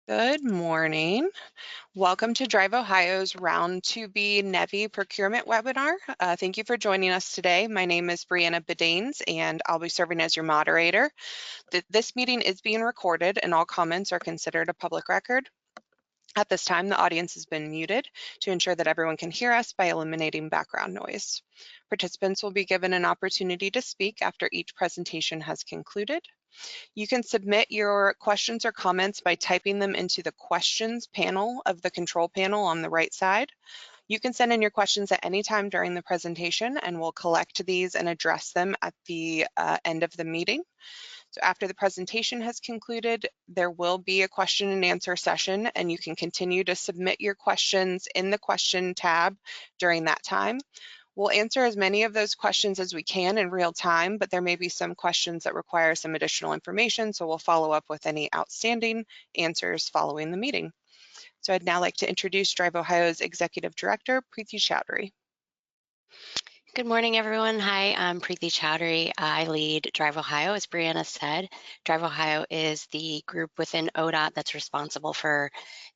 Good morning. Welcome to Drive Ohio's Round 2B NEVI Procurement webinar. Thank you for joining us today. My name is Brianna Bedaines, and I'll be serving as your moderator. This meeting is being recorded, and all comments are considered a public record. At this time, the audience has been muted to ensure that everyone can hear us by eliminating background noise. Participants will be given an opportunity to speak after each presentation has concluded. You can submit your questions or comments by typing them into the questions panel of the control panel on the right side. You can send in your questions at any time during the presentation, and we'll collect these and address them at the end of the meeting. So after the presentation has concluded, there will be a question and answer session, and you can continue to submit your questions in the question tab during that time. We'll answer as many of those questions as we can in real time, but there may be some questions that require some additional information, so we'll follow up with any outstanding answers following the meeting. So I'd now like to introduce Drive Ohio's Executive Director, Preeti Chowdhury. Good morning, everyone. Hi, I'm Preeti Chowdhury. I lead Drive Ohio, as Brianna said. Drive Ohio is the group within ODOT that's responsible for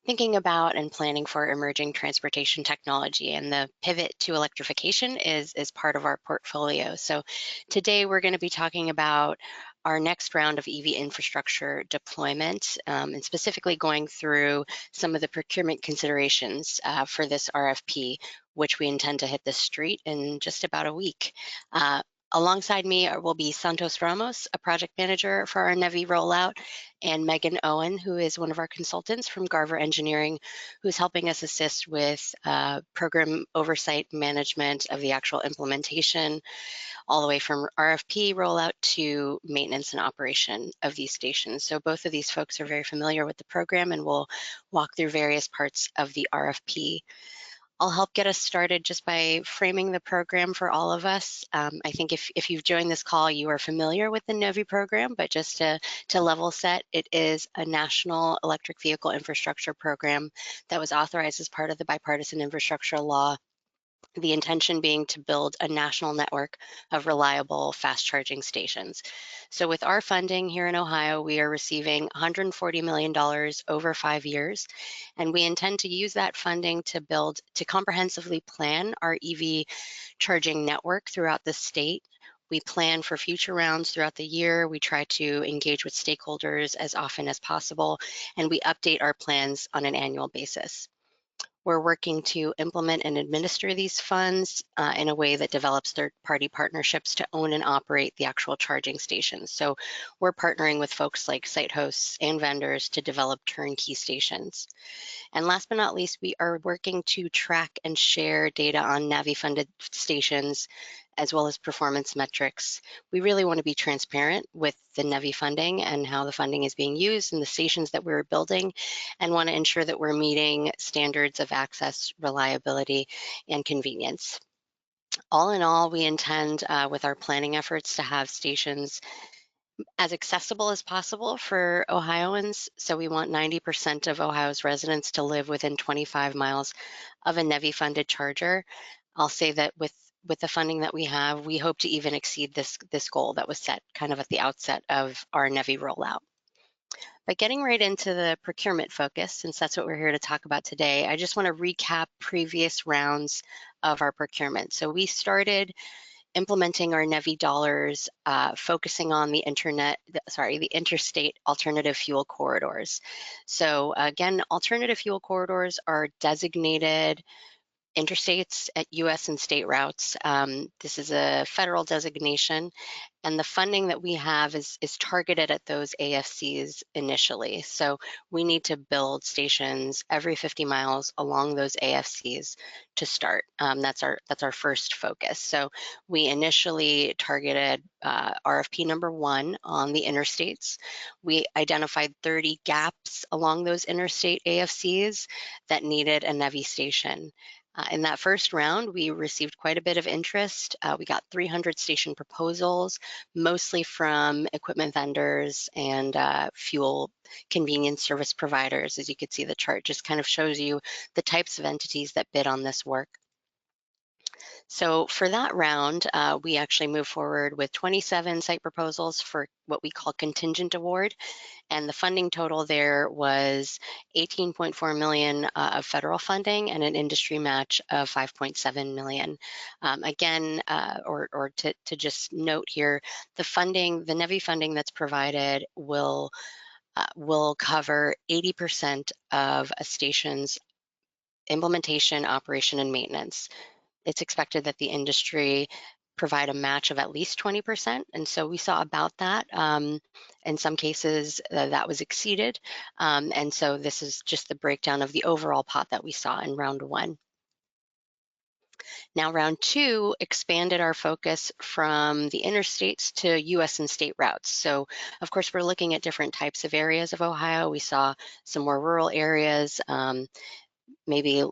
thinking about and planning for emerging transportation technology, and the pivot to electrification is part of our portfolio. So today we're going to be talking about our next round of EV infrastructure deployment, and specifically going through some of the procurement considerations for this RFP, which we intend to hit the street in just about a week. Alongside me will be Santos Ramos, a project manager for our NEVI rollout, and Megan Owen, who is one of our consultants from Garver Engineering, who's helping us assist with program oversight management of the actual implementation, all the way from RFP rollout to maintenance and operation of these stations. So both of these folks are very familiar with the program, and we'll walk through various parts of the RFP. I'll help get us started just by framing the program for all of us. I think if you've joined this call, you are familiar with the NEVI program, but just to level set, it is a national electric vehicle infrastructure program that was authorized as part of the bipartisan infrastructure law, the intention being to build a national network of reliable fast charging stations. So with our funding here in Ohio, we are receiving $140 million over 5 years, and we intend to use that funding to comprehensively plan our EV charging network throughout the state. We plan for future rounds throughout the year. We try to engage with stakeholders as often as possible, and we update our plans on an annual basis. We're working to implement and administer these funds in a way that develops third-party partnerships to own and operate the actual charging stations. So we're partnering with folks like site hosts and vendors to develop turnkey stations. And last but not least, we are working to track and share data on NEVI-funded stations, as well as performance metrics. We really want to be transparent with the NEVI funding and how the funding is being used and the stations that we're building, and want to ensure that we're meeting standards of access, reliability, and convenience. All in all, we intend with our planning efforts to have stations as accessible as possible for Ohioans. So we want 90% of Ohio's residents to live within 25 miles of a NEVI-funded charger. I'll say that with the funding that we have, we hope to even exceed this goal that was set kind of at the outset of our NEVI rollout. But getting right into the procurement focus, since that's what we're here to talk about today, I just want to recap previous rounds of our procurement. So we started implementing our NEVI dollars, focusing on the interstate alternative fuel corridors. So again, alternative fuel corridors are designated interstates at US and state routes. This is a federal designation, and the funding that we have is targeted at those AFCs initially. So we need to build stations every 50 miles along those AFCs to start. That's our first focus. So we initially targeted RFP number 1 on the interstates. We identified 30 gaps along those interstate AFCs that needed a NEVI station. In that first round, we received quite a bit of interest. We got 300 station proposals, mostly from equipment vendors and fuel convenience service providers. As you can see, the chart just kind of shows you the types of entities that bid on this work. So for that round, we actually moved forward with 27 site proposals for what we call contingent award, and the funding total there was 18.4 million of federal funding and an industry match of 5.7 million. Again, or to just note here, the funding, the NEVI funding that's provided will cover 80% of a station's implementation, operation, and maintenance. It's expected that the industry provide a match of at least 20%. And so we saw about that. In some cases, that was exceeded. And so this is just the breakdown of the overall pot that we saw in round one. Now, round two expanded our focus from the interstates to US and state routes. So, of course, we're looking at different types of areas of Ohio. We saw some more rural areas, maybe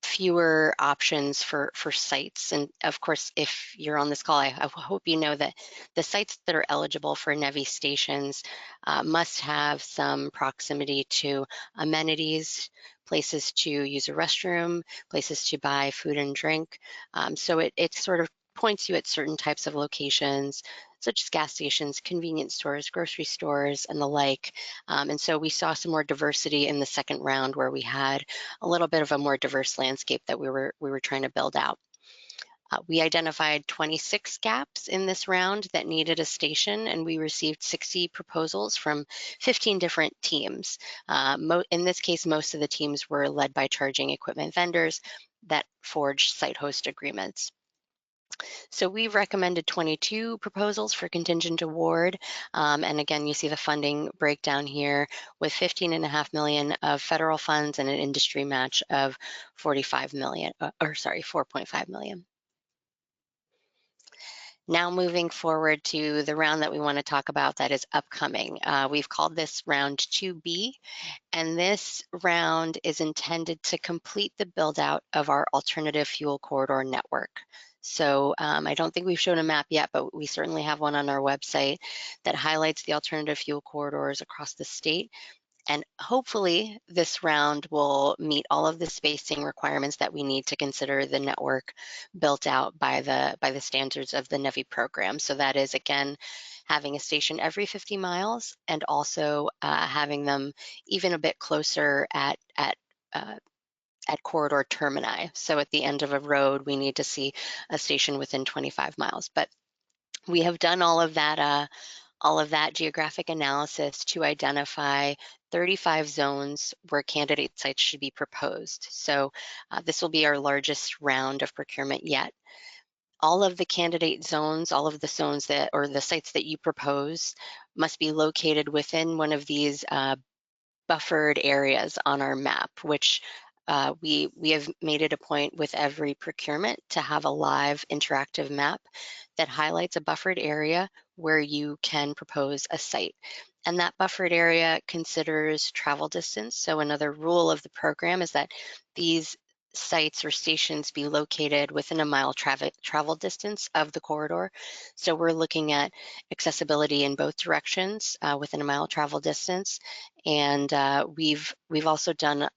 fewer options for sites. And of course, if you're on this call, I hope you know that the sites that are eligible for NEVI stations must have some proximity to amenities, places to use a restroom, places to buy food and drink. So it sort of points you at certain types of locations, such as gas stations, convenience stores, grocery stores, and the like. And so we saw some more diversity in the second round where we had a little bit of a more diverse landscape that we were trying to build out. We identified 26 gaps in this round that needed a station, and we received 60 proposals from 15 different teams. In this case, most of the teams were led by charging equipment vendors that forged site host agreements. So we recommended 22 proposals for contingent award. And again, you see the funding breakdown here with 15.5 million of federal funds and an industry match of 45 million, 4.5 million. Now moving forward to the round that we want to talk about that is upcoming. We've called this round 2B, and this round is intended to complete the build out of our alternative fuel corridor network. So I don't think we've shown a map yet, but we certainly have one on our website that highlights the alternative fuel corridors across the state. And hopefully this round will meet all of the spacing requirements that we need to consider the network built out by the standards of the NEVI program. So that is, again, having a station every 50 miles and also having them even a bit closer at corridor termini. So at the end of a road, we need to see a station within 25 miles. But we have done all of that geographic analysis to identify 35 zones where candidate sites should be proposed. So this will be our largest round of procurement yet. All of the candidate zones, all of the zones that, or the sites that you propose must be located within one of these buffered areas on our map, which we have made it a point with every procurement to have a live interactive map that highlights a buffered area where you can propose a site. And that buffered area considers travel distance. So another rule of the program is that these sites or stations be located within a mile travel distance of the corridor. So we're looking at accessibility in both directions within a mile travel distance. And we've also done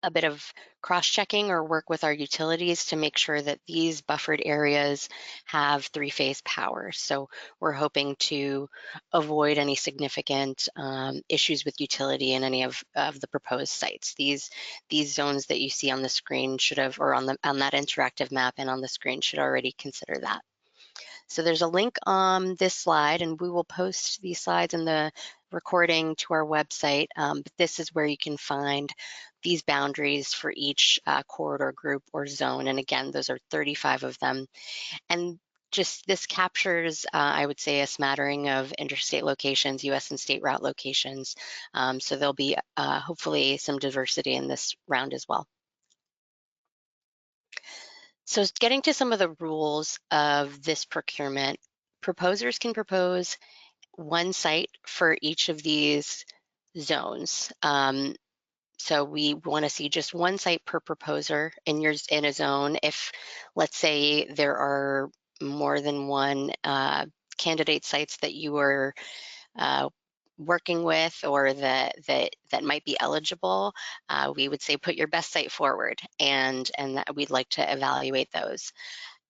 a bit of cross-checking or work with our utilities to make sure that these buffered areas have three-phase power. So we're hoping to avoid any significant issues with utility in any of the proposed sites. These zones that you see on the screen should have, or on that interactive map and on the screen should already consider that. So there's a link on this slide, and we will post these slides in the recording to our website. But this is where you can find these boundaries for each corridor group or zone. And again, those are 35 of them. And just this captures, I would say, a smattering of interstate locations, US and state route locations. So there'll be hopefully some diversity in this round as well. So getting to some of the rules of this procurement, proposers can propose one site for each of these zones. So we want to see just one site per proposer in a zone. If, let's say, there are more than one candidate sites that you are working with or that might be eligible, we would say put your best site forward, and that we'd like to evaluate those.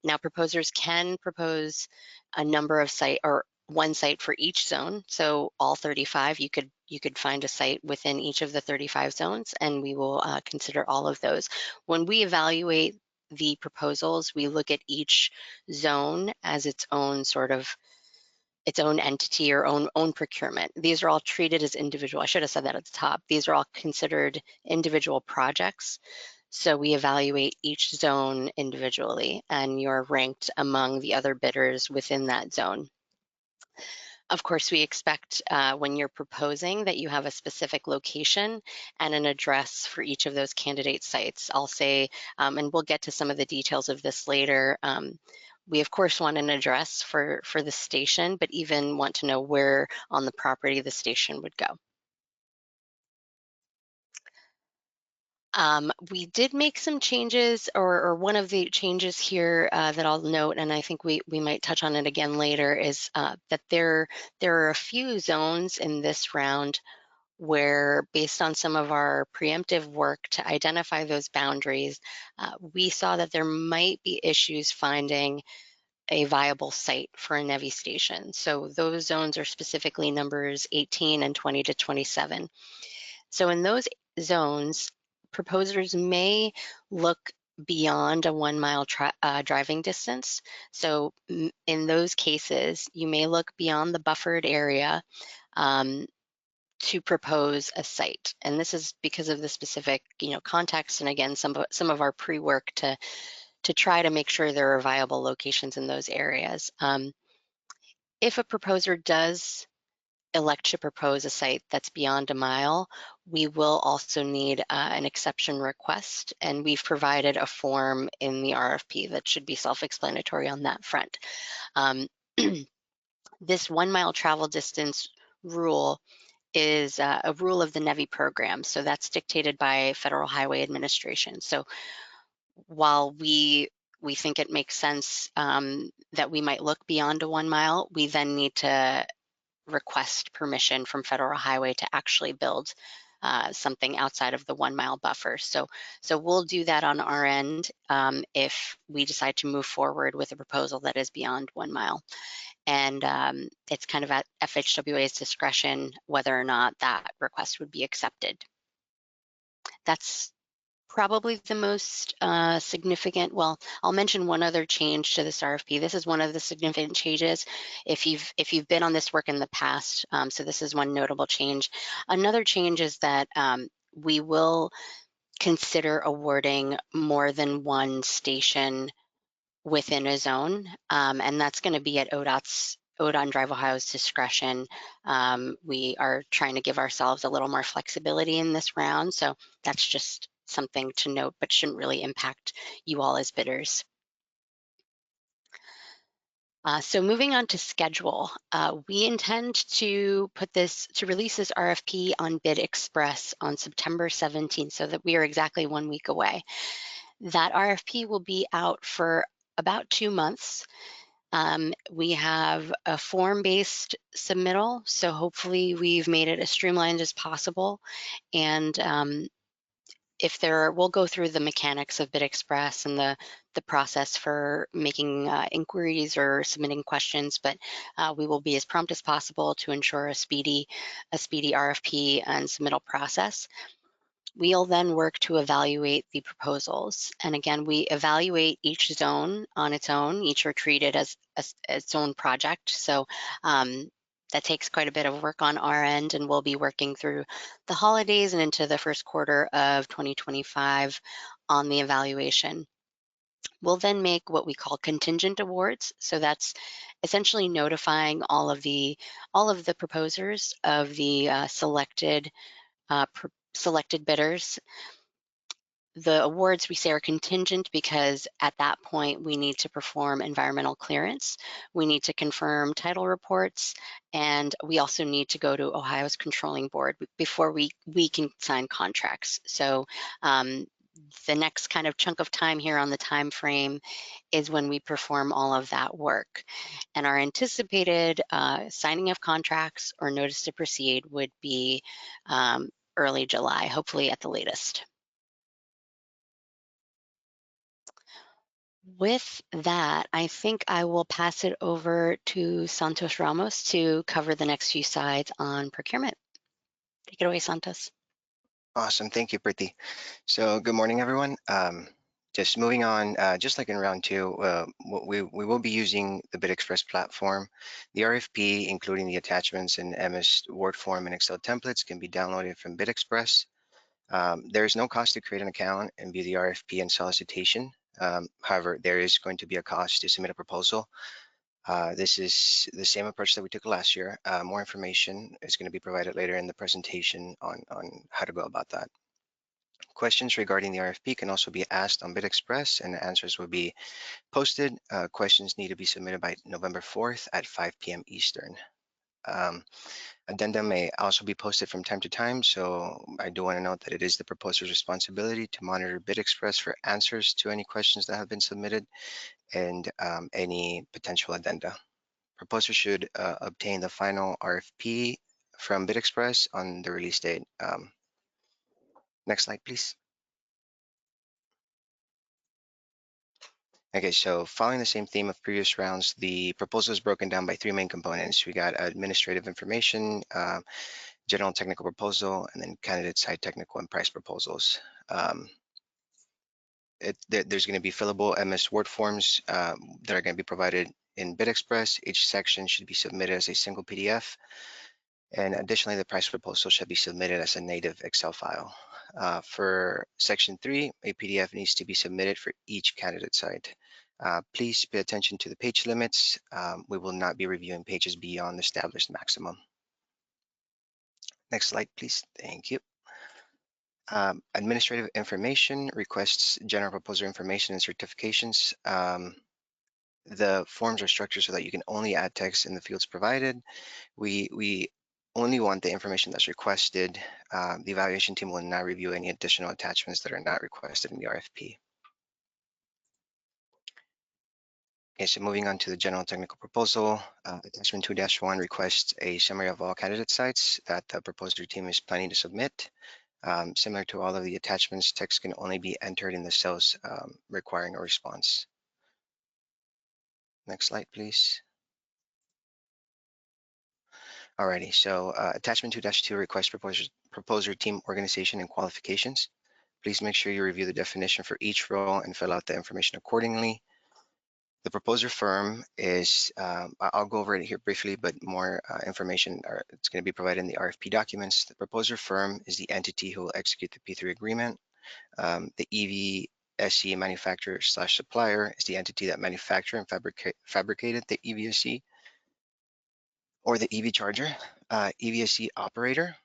Now, proposers can propose a number of site or one site for each zone. So all 35, you could find a site within each of the 35 zones, and we will consider all of those. When we evaluate the proposals, we look at each zone as its own sort of its own entity or own procurement. These are all treated as individual. I should have said that at the top. These are all considered individual projects. So we evaluate each zone individually, and you're ranked among the other bidders within that zone. Of course, we expect when you're proposing that you have a specific location and an address for each of those candidate sites. I'll say, and we'll get to some of the details of this later, we of course want an address for the station, but even want to know where on the property the station would go. We did make some changes, or one of the changes here that I'll note, and I think we might touch on it again later, is that there are a few zones in this round where, based on some of our preemptive work to identify those boundaries, we saw that there might be issues finding a viable site for a NEVI station. So those zones are specifically numbers 18 and 20 to 27. So in those zones, proposers may look beyond a 1 mile driving distance. So in those cases, you may look beyond the buffered area um, to propose a site. And this is because of the specific, context, and again, some of our pre-work to try to make sure there are viable locations in those areas. If a proposer does elect to propose a site that's beyond a mile, we will also need an exception request, and we've provided a form in the RFP that should be self-explanatory on that front. This 1 mile travel distance rule is a rule of the NEVI program, so that's dictated by Federal Highway Administration. So while we think it makes sense that we might look beyond a 1 mile, we then need to request permission from Federal Highway to actually build something outside of the 1 mile buffer. So we'll do that on our end if we decide to move forward with a proposal that is beyond 1 mile. And it's kind of at FHWA's discretion whether or not that request would be accepted. That's probably the most significant. Well, I'll mention one other change to this RFP. This is one of the significant changes if you've been on this work in the past. So this is one notable change. Another change is that we will consider awarding more than one station within a zone, and that's going to be at ODOT and Drive Ohio's discretion. We are trying to give ourselves a little more flexibility in this round, so that's just something to note, but shouldn't really impact you all as bidders. So moving on to schedule, we intend to release this RFP on Bid Express on September 17th, so that we are exactly 1 week away. That RFP will be out for about 2 months. We have a form-based submittal, so hopefully we've made it as streamlined as possible. And we'll go through the mechanics of Bid Express and the process for making inquiries or submitting questions, but we will be as prompt as possible to ensure a speedy RFP and submittal process. We'll then work to evaluate the proposals. And again, we evaluate each zone on its own. Each are treated as its own project. So that takes quite a bit of work on our end, and we'll be working through the holidays and into the first quarter of 2025 on the evaluation. We'll then make what we call contingent awards. So that's essentially notifying all of the proposers of the selected bidders. The awards we say are contingent because at that point we need to perform environmental clearance, we need to confirm title reports, and we also need to go to Ohio's controlling board before we can sign contracts. So the next kind of chunk of time here on the time frame is when we perform all of that work. And our anticipated signing of contracts or notice to proceed would be early July, hopefully at the latest. With that, I think I will pass it over to Santos Ramos to cover the next few slides on procurement. Take it away, Santos. Awesome. Thank you, Priti. So good morning, everyone. Just moving on, just like in round two, we will be using the BidExpress platform. The RFP, including the attachments and MS Word form and Excel templates, can be downloaded from BidExpress. There is no cost to create an account and view the RFP and solicitation. However, there is going to be a cost to submit a proposal. This is the same approach that we took last year. More information is going to be provided later in the presentation on how to go about that. Questions regarding the RFP can also be asked on BidExpress and the answers will be posted. Questions need to be submitted by November 4th at 5 p.m. Eastern. Addenda may also be posted from time to time, so I do want to note that it is the proposer's responsibility to monitor BidExpress for answers to any questions that have been submitted and any potential addenda. Proposer should obtain the final RFP from BidExpress on the release date. Next slide, please. Okay, so following the same theme of previous rounds, the proposal is broken down by three main components. We got administrative information, general technical proposal, and then candidate side technical and price proposals. There's going to be fillable MS Word forms that are going to be provided in BidExpress. Each section should be submitted as a single PDF. And additionally, the price proposal should be submitted as a native Excel file. For section 3, a PDF needs to be submitted for each candidate site. Please pay attention to the page limits. We will not be reviewing pages beyond the established maximum. Next slide, please. Thank you. Administrative information requests general proposer information and certifications. The forms are structured so that you can only add text in the fields provided. We only want the information that's requested. The evaluation team will not review any additional attachments that are not requested in the RFP. Okay, so moving on to the general technical proposal, attachment 2-1 requests a summary of all candidate sites that the proposer team is planning to submit. Similar to all of the attachments, text can only be entered in the cells requiring a response. Next slide, please. Alrighty, so attachment 2-2 requests proposer team organization and qualifications. Please make sure you review the definition for each role and fill out the information accordingly. The proposer firm is, I'll go over it here briefly, but more information it's going to be provided in the RFP documents. The proposer firm is the entity who will execute the P3 agreement. The EVSE manufacturer/supplier is the entity that manufactured and fabricated the EVSE or the EV charger. EVSE operator,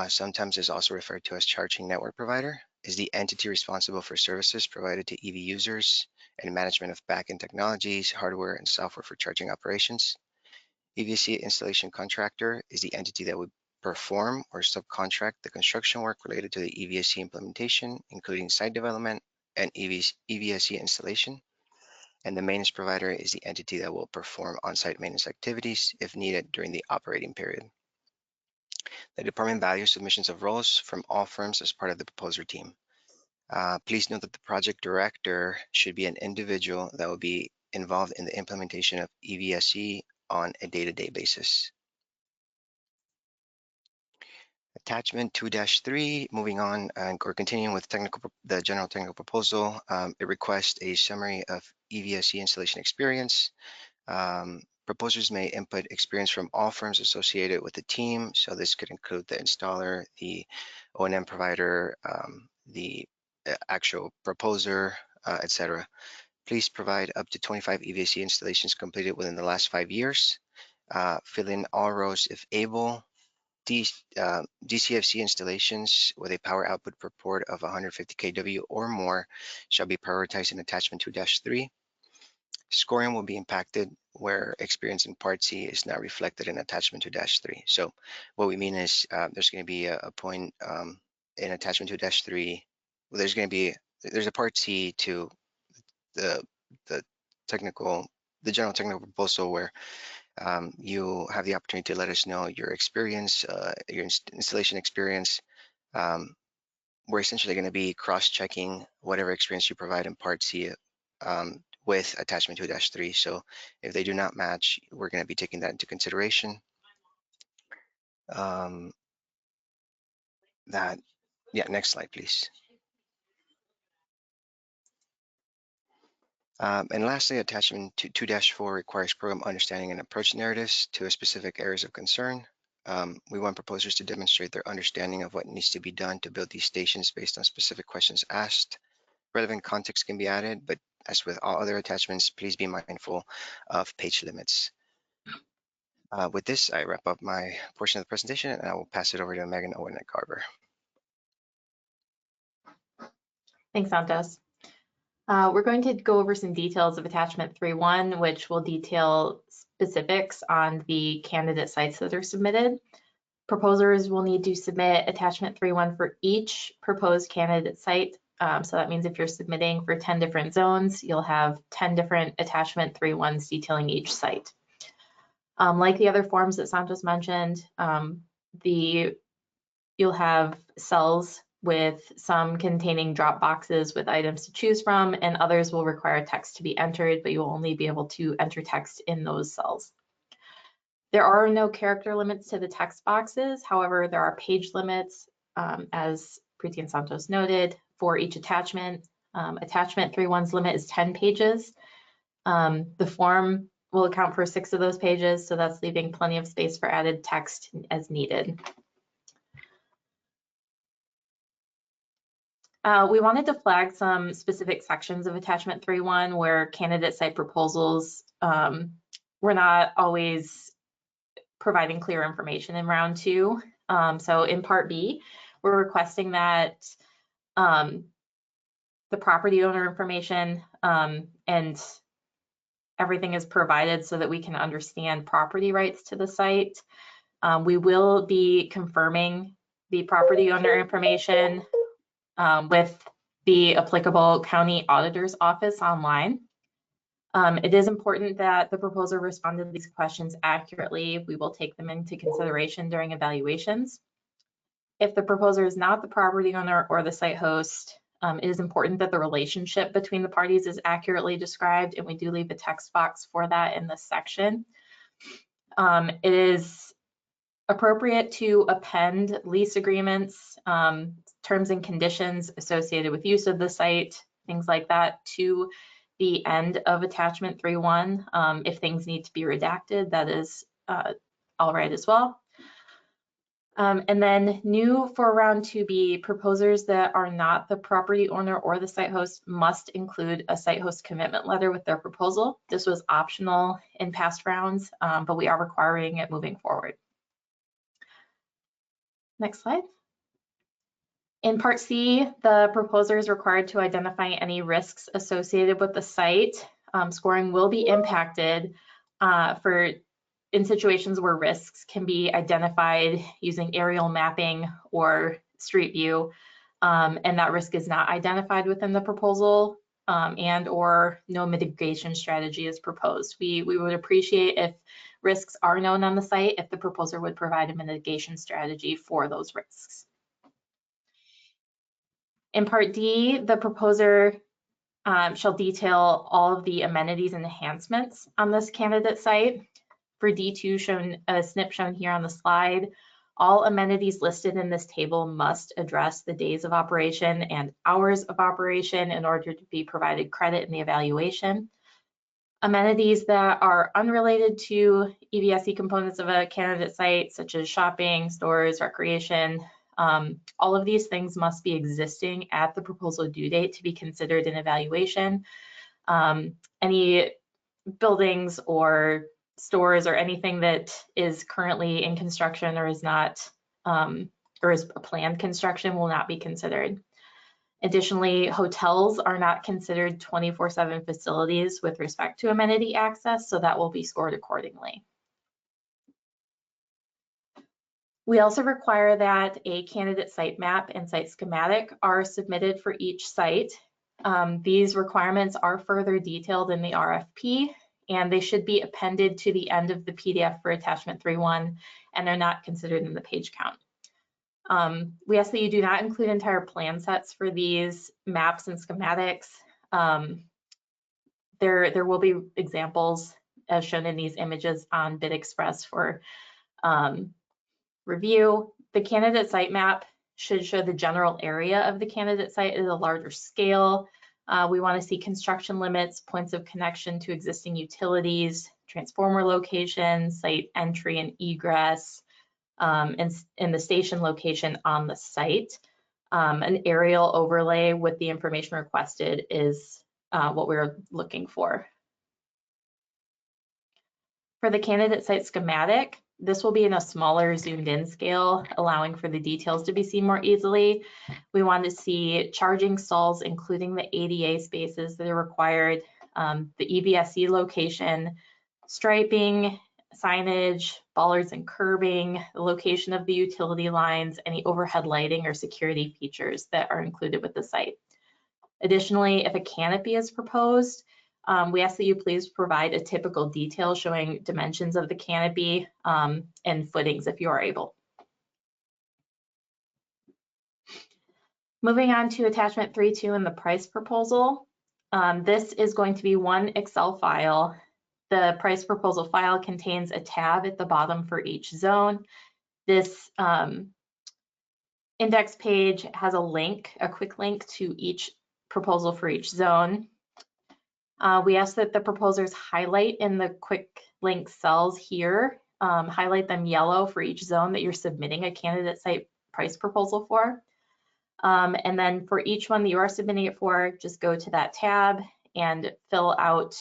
sometimes is also referred to as charging network provider, is the entity responsible for services provided to EV users and management of backend technologies, hardware, and software for charging operations. EVSE installation contractor is the entity that would perform or subcontract the construction work related to the EVSE implementation, including site development and EVSE installation. And the maintenance provider is the entity that will perform on-site maintenance activities if needed during the operating period. The department values submissions of roles from all firms as part of the proposer team. Please note that the project director should be an individual that will be involved in the implementation of EVSE on a day-to-day basis. Attachment 2-3, moving on or continuing with the general technical proposal, it requests a summary of EVSE installation experience. Proposers may input experience from all firms associated with the team. So this could include the installer, the O&M provider, the actual proposer, etc. Please provide up to 25 EVSE installations completed within the last 5 years. Fill in all rows if able. DCFC installations with a power output per port of 150 kW or more shall be prioritized in attachment 2-3. Scoring will be impacted where experience in Part C is not reflected in attachment 2-3. So what we mean is there's going to be a point in attachment 2-3. Well, there's going to be there's a part C to the general technical proposal where you have the opportunity to let us know your experience, your installation experience. We're essentially going to be cross-checking whatever experience you provide in Part C with attachment 2-3. So if they do not match, we're going to be taking that into consideration. Next slide, please. And lastly, attachment 2-4 requires program understanding and approach narratives to a specific areas of concern. We want proposers to demonstrate their understanding of what needs to be done to build these stations based on specific questions asked. Relevant context can be added, but as with all other attachments, please be mindful of page limits. With this, I wrap up my portion of the presentation, and I will pass it over to Megan Owen at Garber. Thanks, Santos. We're going to go over some details of attachment 3.1, which will detail specifics on the candidate sites that are submitted. Proposers will need to submit attachment 3.1 for each proposed candidate site. So that means if you're submitting for 10 different zones, you'll have 10 different attachment 3.1s detailing each site. Like the other forms that Santos mentioned, you'll have cells with some containing drop boxes with items to choose from, and others will require text to be entered, but you will only be able to enter text in those cells. There are no character limits to the text boxes. However, there are page limits, as Preeti and Santos noted, for each attachment. Attachment 3.1's limit is 10 pages. The form will account for 6 of those pages, so that's leaving plenty of space for added text as needed. We wanted to flag some specific sections of attachment 3.1 where candidate site proposals were not always providing clear information in round 2. So in part B, we're requesting that the property owner information and everything is provided so that we can understand property rights to the site. We will be confirming the property owner information with the applicable county auditor's office online. It is important that the proposer respond to these questions accurately. We will take them into consideration during evaluations. If the proposer is not the property owner or the site host, it is important that the relationship between the parties is accurately described, and we do leave a text box for that in this section. It is appropriate to append lease agreements, terms and conditions associated with use of the site, things like that, to the end of attachment 3.1. If things need to be redacted, that is all right as well. And then new for round 2B, proposers that are not the property owner or the site host must include a site host commitment letter with their proposal. This was optional in past rounds, but we are requiring it moving forward. Next slide. In Part C, the proposer is required to identify any risks associated with the site. Scoring will be impacted in situations where risks can be identified using aerial mapping or street view, and that risk is not identified within the proposal, and or no mitigation strategy is proposed. We would appreciate if risks are known on the site, if the proposer would provide a mitigation strategy for those risks. In Part D, the proposer shall detail all of the amenities and enhancements on this candidate site. For D2, shown a snip shown here on the slide, all amenities listed in this table must address the days of operation and hours of operation in order to be provided credit in the evaluation. Amenities that are unrelated to EVSE components of a candidate site, such as shopping, stores, recreation, all of these things must be existing at the proposal due date to be considered in evaluation. Any buildings or stores or anything that is currently in construction or is not, or is planned construction will not be considered. Additionally, hotels are not considered 24/7 facilities with respect to amenity access, so that will be scored accordingly. We also require that a candidate site map and site schematic are submitted for each site. These requirements are further detailed in the RFP, and they should be appended to the end of the PDF for attachment 3.1, and they're not considered in the page count. We ask that you do not include entire plan sets for these maps and schematics. There will be examples as shown in these images on BidExpress for review. The candidate site map should show the general area of the candidate site at a larger scale. We want to see construction limits, points of connection to existing utilities, transformer locations, site entry and egress, and the station location on the site. An aerial overlay with the information requested is what we're looking for. For the candidate site schematic, this will be in a smaller zoomed in scale, allowing for the details to be seen more easily. We want to see charging stalls, including the ADA spaces that are required, the EVSE location, striping, signage, bollards and curbing, the location of the utility lines, any overhead lighting or security features that are included with the site. Additionally, if a canopy is proposed, we ask that you please provide a typical detail showing dimensions of the canopy and footings if you are able. Moving on to attachment 3.2 and the price proposal. This is going to be one Excel file. The price proposal file contains a tab at the bottom for each zone. This index page has a link, a quick link to each proposal for each zone. We ask that the proposers highlight in the quick link cells here, highlight them yellow for each zone that you're submitting a candidate site price proposal for. And then for each one that you are submitting it for, just go to that tab and fill out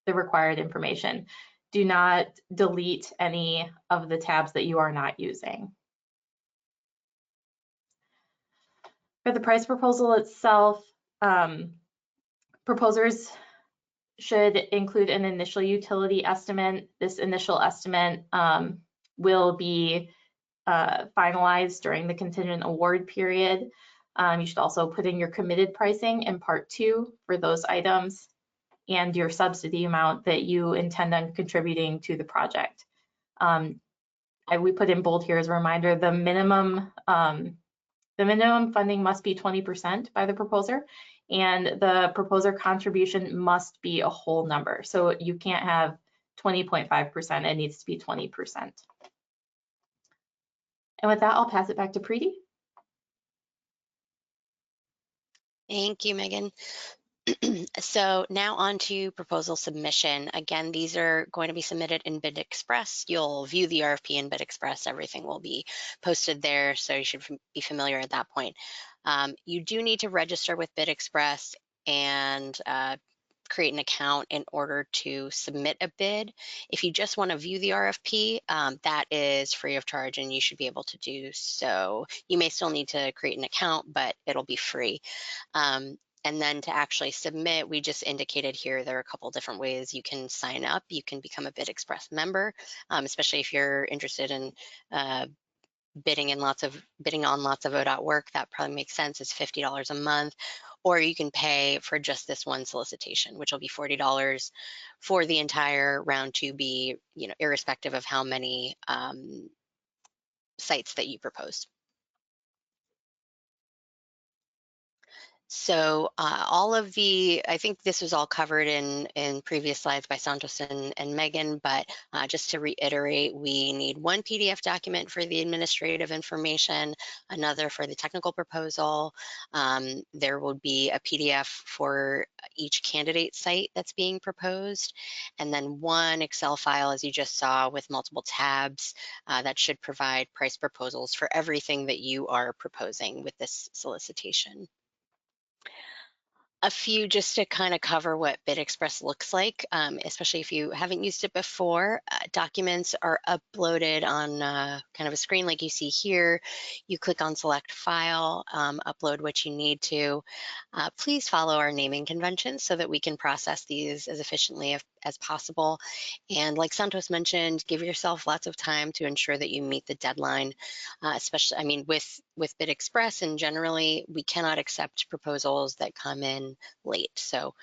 the required information. Do not delete any of the tabs that you are not using. For the price proposal itself, proposers should include an initial utility estimate. This initial estimate will be finalized during the contingent award period. You should also put in your committed pricing in part 2 for those items and your subsidy amount that you intend on contributing to the project. We put in bold here as a reminder, the minimum funding must be 20% by the proposer, and the proposer contribution must be a whole number. So you can't have 20.5%, it needs to be 20%. And with that, I'll pass it back to Preeti. Thank you, Megan. So now on to proposal submission. Again, these are going to be submitted in BidExpress. You'll view the RFP in BidExpress. Everything will be posted there, so you should be familiar at that point. You do need to register with BidExpress and create an account in order to submit a bid. If you just want to view the RFP, that is free of charge and you should be able to do so. You may still need to create an account, but it'll be free. And then to actually submit, we just indicated here, there are a couple different ways you can sign up. You can become a BidExpress member, especially if you're interested in bidding on lots of ODOT work. That probably makes sense. It's $50 a month. Or you can pay for just this one solicitation, which will be $40 for the entire round 2B, irrespective of how many sites that you propose. So all of I think this was all covered in previous slides by Santos and Megan, but just to reiterate, we need one PDF document for the administrative information, another for the technical proposal. There will be a PDF for each candidate site that's being proposed, and then one Excel file, as you just saw, with multiple tabs that should provide price proposals for everything that you are proposing with this solicitation. a few just to kind of cover what BidExpress looks like, especially if you haven't used it before. Documents are uploaded on kind of a screen like you see here. You click on select file, upload what you need to. Please follow our naming conventions so that we can process these as efficiently as possible. And like Santos mentioned, give yourself lots of time to ensure that you meet the deadline, especially, I mean, with BidExpress and generally, we cannot accept proposals that come in late. So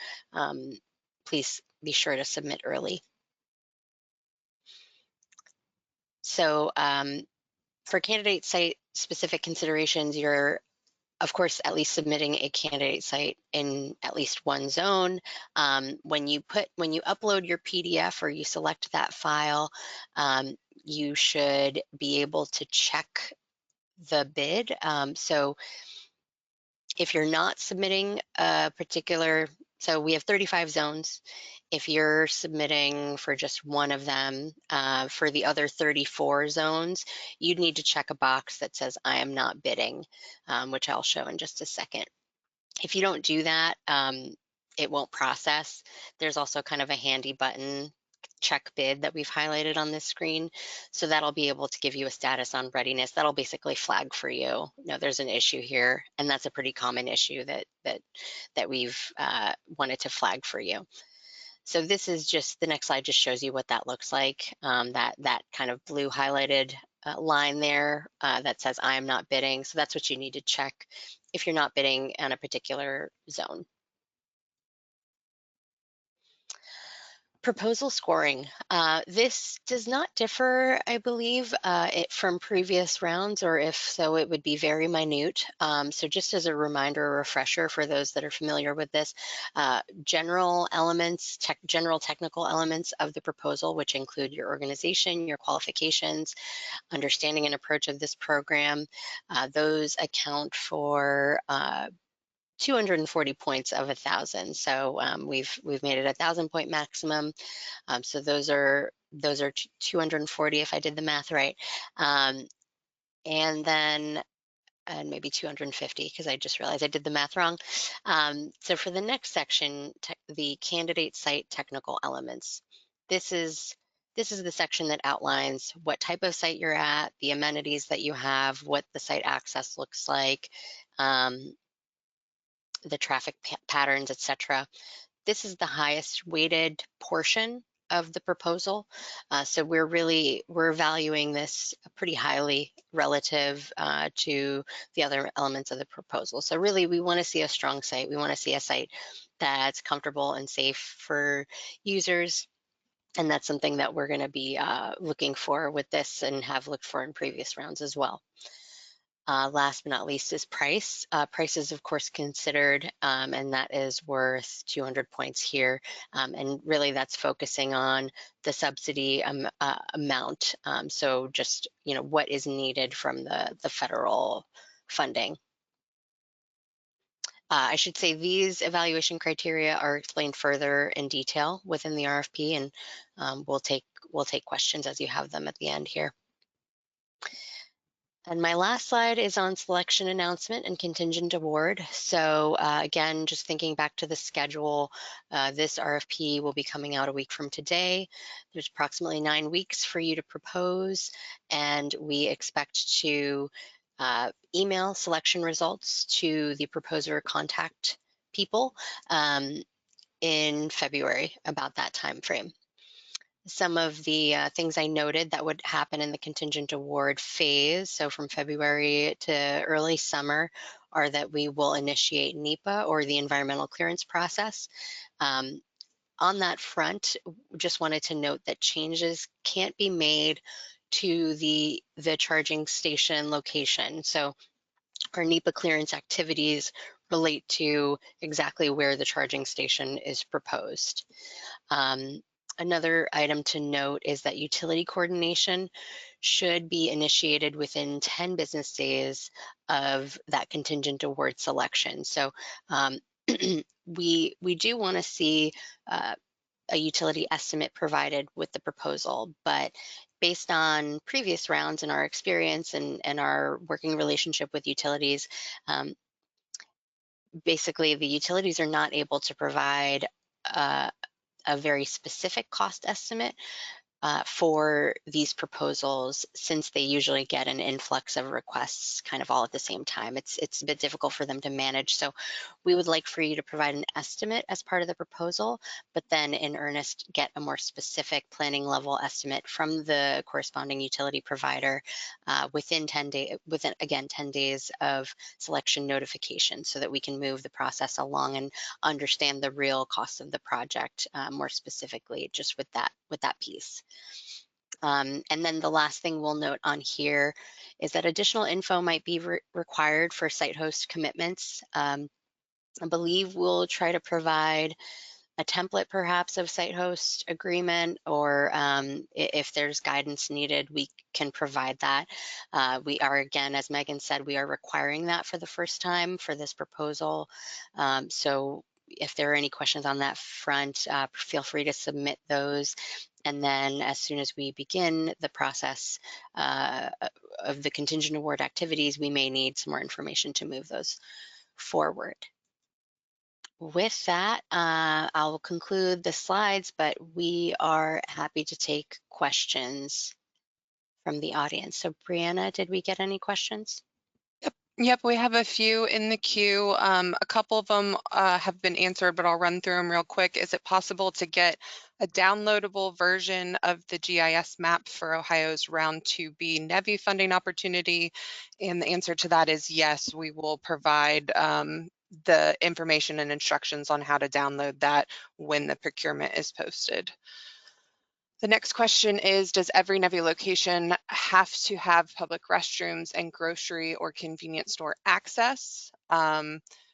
please be sure to submit early. So for candidate site specific considerations, you're of course at least submitting a candidate site in at least one zone. When you upload your PDF or you select that file, you should be able to check the bid. So if you're not submitting a particular, so we have 35 zones. If you're submitting for just one of them, for the other 34 zones, you'd need to check a box that says I am not bidding, which I'll show in just a second. If you don't do that, it won't process. There's also kind of a handy button, check bid, that we've highlighted on this screen. So that'll be able to give you a status on readiness. That'll basically flag for you, there's an issue here, and that's a pretty common issue that we've wanted to flag for you. So this is just, the next slide just shows you what that looks like. That kind of blue highlighted line there that says I am not bidding. So that's what you need to check if you're not bidding on a particular zone. Proposal scoring. This does not differ, I believe, from previous rounds, or if so, it would be very minute. So just as a reminder or refresher for those that are familiar with this, general elements, general technical elements of the proposal, which include your organization, your qualifications, understanding and approach of this program, those account for 240 points of 1,000. So we've made it 1,000-point maximum. So those are 240 if I did the math right. And then maybe 250 because I just realized I did the math wrong. So for the next section, the candidate site technical elements. This is the section that outlines what type of site you're at, the amenities that you have, what the site access looks like, the traffic patterns, etc. This is the highest weighted portion of the proposal. So we're valuing this pretty highly relative to the other elements of the proposal. So really we want to see a strong site. We want to see a site that's comfortable and safe for users. And that's something that we're going to be looking for with this and have looked for in previous rounds as well. Last but not least is price. Price is of course considered, and that is worth 200 points here. And really that's focusing on the subsidy amount. So just, what is needed from the federal funding. I should say these evaluation criteria are explained further in detail within the RFP, and we'll take questions as you have them at the end here. And my last slide is on selection announcement and contingent award. So again, just thinking back to the schedule, this RFP will be coming out a week from today. There's approximately 9 weeks for you to propose, and we expect to email selection results to the proposer contact people in February, about that time frame. Some of the things I noted that would happen in the contingent award phase, so from February to early summer, are that we will initiate NEPA, or the environmental clearance process. On that front, just wanted to note that changes can't be made to the charging station location. So our NEPA clearance activities relate to exactly where the charging station is proposed. Another item to note is that utility coordination should be initiated within 10 business days of that contingent award selection. So we do want to see a utility estimate provided with the proposal, but based on previous rounds and our experience and our working relationship with utilities, basically the utilities are not able to provide a very specific cost estimate for these proposals, since they usually get an influx of requests kind of all at the same time. It's a bit difficult for them to manage. So we would like for you to provide an estimate as part of the proposal, but then in earnest get a more specific planning level estimate from the corresponding utility provider within 10 days, within again 10 days of selection notification, so that we can move the process along and understand the real cost of the project more specifically, just with that piece. And then the last thing we'll note on here is that additional info might be required for site host commitments. I believe we'll try to provide a template perhaps of site host agreement, or if there's guidance needed, we can provide that. We are, again, as Megan said, we are requiring that for the first time for this proposal. So if there are any questions on that front, feel free to submit those. And then as soon as we begin the process of the contingent award activities, we may need some more information to move those forward. With that, I'll conclude the slides, but we are happy to take questions from the audience. So Brianna, did we get any questions? Yep, we have a few in the queue. A couple of them have been answered, but I'll run through them real quick. Is it possible to get a downloadable version of the GIS map for Ohio's Round 2B NEVI funding opportunity? And the answer to that is yes, we will provide the information and instructions on how to download that when the procurement is posted. The next question is, does every NEVI location have to have public restrooms and grocery or convenience store access?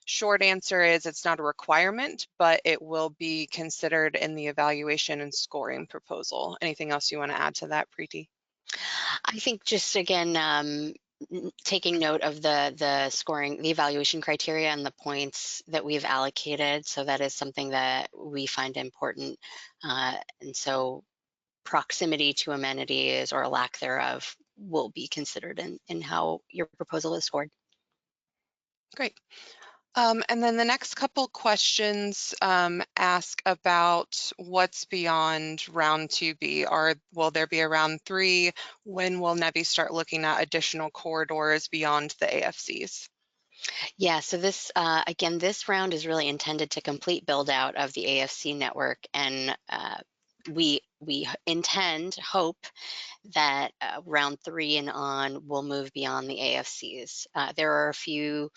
Short answer is it's not a requirement, but it will be considered in the evaluation and scoring proposal. Anything else you want to add to that, Preeti? I think just, again, taking note of the scoring, the evaluation criteria and the points that we've allocated. So that is something that we find important. And so proximity to amenities or a lack thereof will be considered in how your proposal is scored. Great. And then the next couple questions ask about what's beyond Round 2B. Will there be a Round 3? When will NEVI start looking at additional corridors beyond the AFCs? Yeah, so this, again, this round is really intended to complete build out of the AFC network, and we hope that Round 3 and on will move beyond the AFCs. There are a few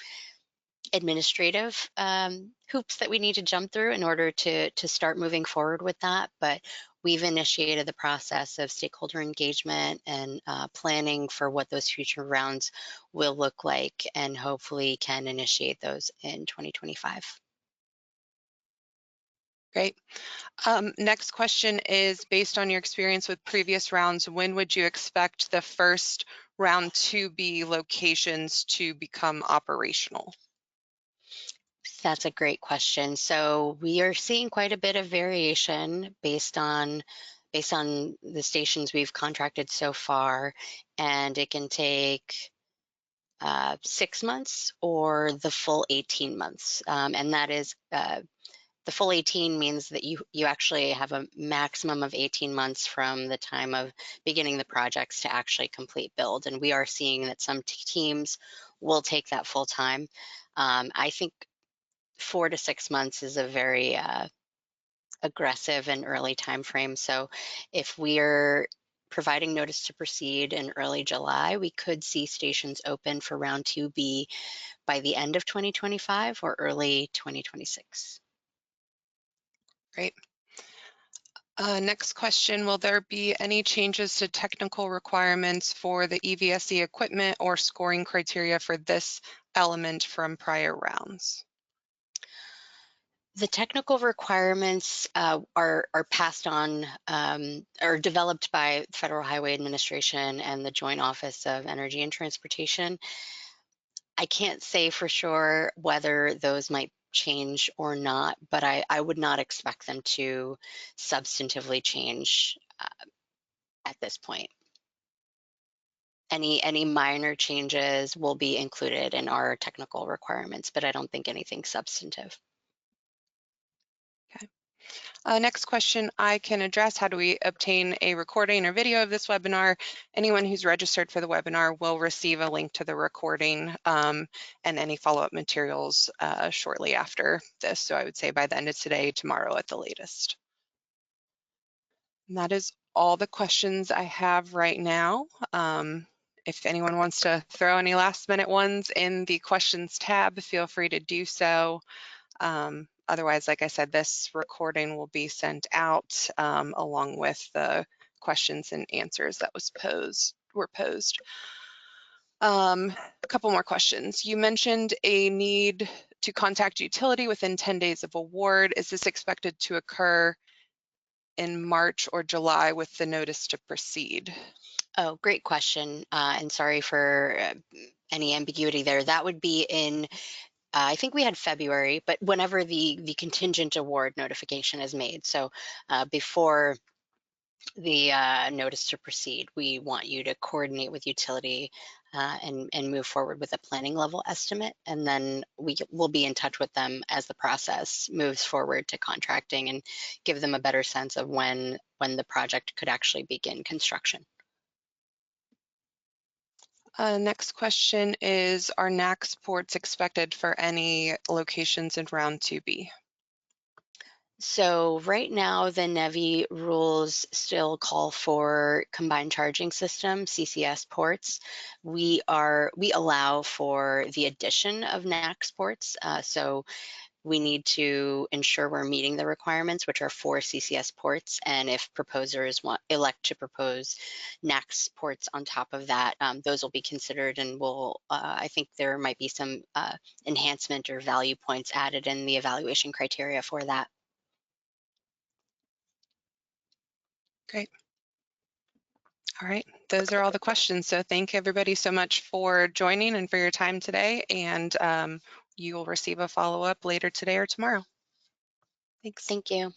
administrative hoops that we need to jump through in order to start moving forward with that, but we've initiated the process of stakeholder engagement and planning for what those future rounds will look like, and hopefully can initiate those in 2025. Great. Next question is, based on your experience with previous rounds, when would you expect the first Round 2B locations to become operational? That's a great question. So we are seeing quite a bit of variation based on the stations we've contracted so far, and it can take 6 months or the full 18 months. And that is the full 18 means that you actually have a maximum of 18 months from the time of beginning the projects to actually complete build. And we are seeing that some teams will take that full time. I think 4 to 6 months is a very aggressive and early time frame. So if we're providing notice to proceed in early July, we could see stations open for Round 2B by the end of 2025 or early 2026. Great. Next question, will there be any changes to technical requirements for the EVSE equipment or scoring criteria for this element from prior rounds? The technical requirements are passed on or developed by Federal Highway Administration and the Joint Office of Energy and Transportation. I can't say for sure whether those might change or not, but I would not expect them to substantively change at this point. any minor changes will be included in our technical requirements, but I don't think anything substantive. Next question I can address: how do we obtain a recording or video of this webinar? Anyone who's registered for the webinar will receive a link to the recording and any follow-up materials shortly after this. So I would say by the end of today, tomorrow at the latest. And that is all the questions I have right now. If anyone wants to throw any last-minute ones in the questions tab, feel free to do so. Otherwise, like I said, this recording will be sent out along with the questions and answers that were posed. A couple more questions. You mentioned a need to contact utility within 10 days of award. Is this expected to occur in March or July with the notice to proceed? Oh, great question. And sorry for any ambiguity there. That would be in I think we had February, but whenever the contingent award notification is made. So before the notice to proceed, we want you to coordinate with utility and move forward with a planning level estimate. And then we'll be in touch with them as the process moves forward to contracting and give them a better sense of when the project could actually begin construction. Next question is, are NACS ports expected for any locations in round 2B? So right now, the NEVI rules still call for combined charging system, CCS ports. We allow for the addition of NACS ports. So we need to ensure we're meeting the requirements, which are 4 CCS ports. And if proposers elect to propose NACS ports on top of that, those will be considered, and I think there might be some enhancement or value points added in the evaluation criteria for that. Great. All right, those are all the questions. So thank everybody so much for joining and for your time today. And you will receive a follow-up later today or tomorrow. Thanks. Thank you.